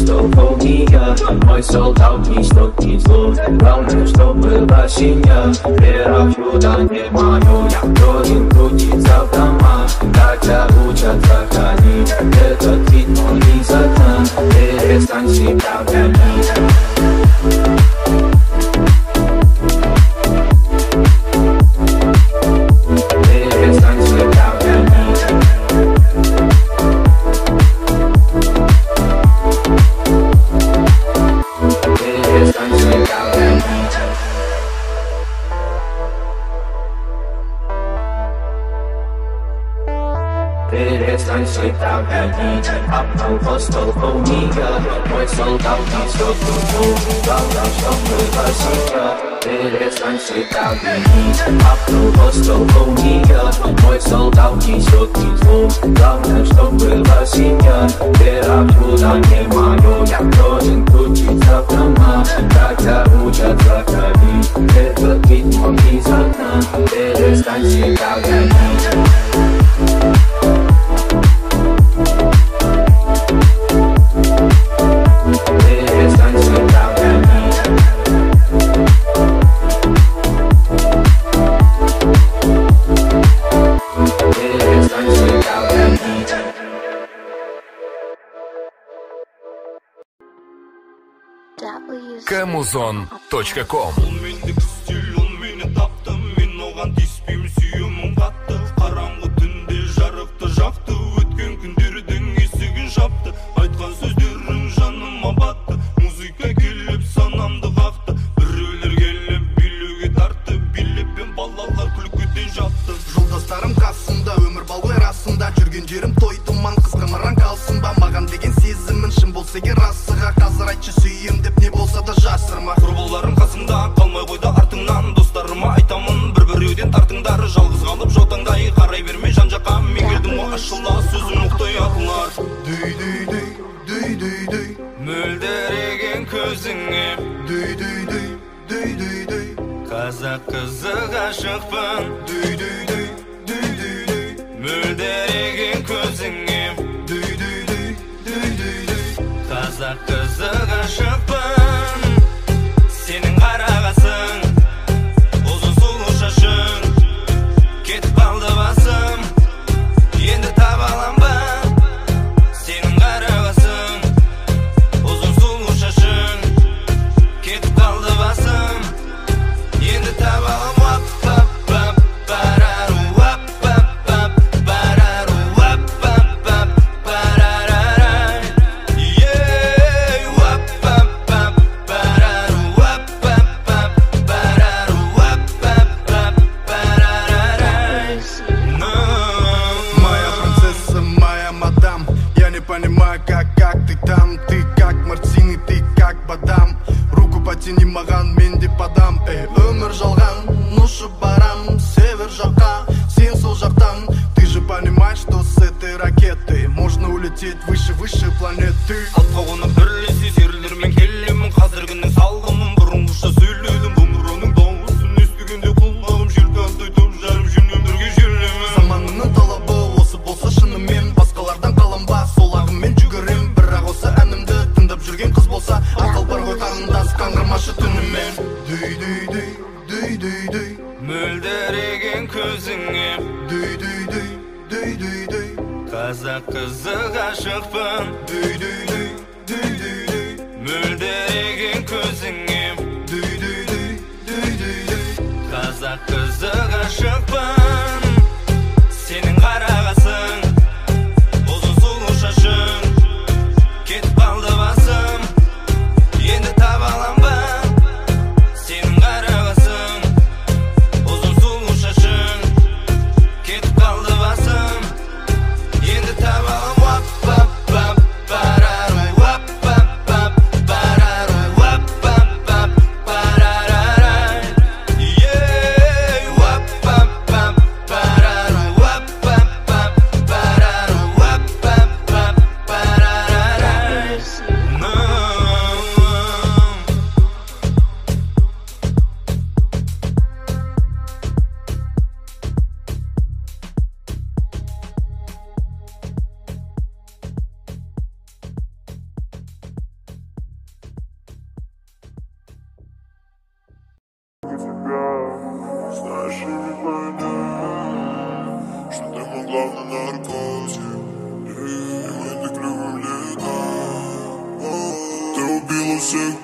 апостол полния. Мой солдат не стопнет зло, главное, чтоб была семья. Вера в чудо не мою, я должен крутиться в дома. Хотя учат заходить, этот ритм из окна. Перестань себя гонить. Перестань себя гонить, апостол полния. Мой солдат не стопнет зло, главное, чтоб была семья. Перестань себя гонить, апостол полния. Мой солдат не стопнет зло, главное, чтоб была семья. Вера в чудо не мое, я должен крутиться в дома. Хотя учат заходить, этот ритм из окна. Перестань себя гонить. Kamuzon.com. Жолдастарым қасымда, өмір балғай расында. Жүрген жерім той тұман, қызғамыран қалсын ба. Маған деген сезімін шын болса егер расыға. Қазір айтшы сүйем деп не болса да жасырма. Құрбыларым қасымда, қалмай қойды артыңнан. Достарыма айтамын, бір-біреуден тартыңдар. Жалғыз қалып жотаңдай қарай берме жан жаққа. Мен келдім ғой ашылда, сөзім мұқтай атылар. Дөй мөлдіреген көзіңе. Дөй қазақ қызы ғашықпын. Мөлдіреген көзіңе. Қазақ қызы ғашықпын. Сенің қарағасың, ұзын сұлу шашың. Кетіп қалды басым, енді таба алам ба. Сенің қарағасың, ұзын сұлу шашың. Кетіп қалды басым, енді таба алам. Сені маған мен деп подам. Өмір жалған, ұшып барам север жаққа, сен сол жақтан. Ты же понимаешь, что с этой ракетой можно улететь выше планеты. Атқа қонып бірлесе серілермен келемін. Қазіргінің салғымын, бұрынғыша сөйледім. Бұл нұраның дауысын естігенде құлағым желкандай топ жарым жүрмен бірге желемін. Заманының талабы осы болса шынымен, басқалардан қаланба сол ағыммен жүгірем. Бірақ осы әнімді тыңдап жүрген қыз болса, ақыл бар ғой қарындас, қаңғырмашы түнімен. Дөй мөлдіреген көзіңе. Дөй қазақ қызы ғашықпын. Мөлдіреген көзіңе. Қазақ қызы ғашықпын. Сенің қарағасың, ұзын сұлу шашың. Кетіп қалды басым, енді таба алам ба. Сенің қарағасың, ұзын сұлу шашың. Кетіп қалды басым, енді таба алам. Барару, барару, кости, и мы так любим летать. Ты убила всех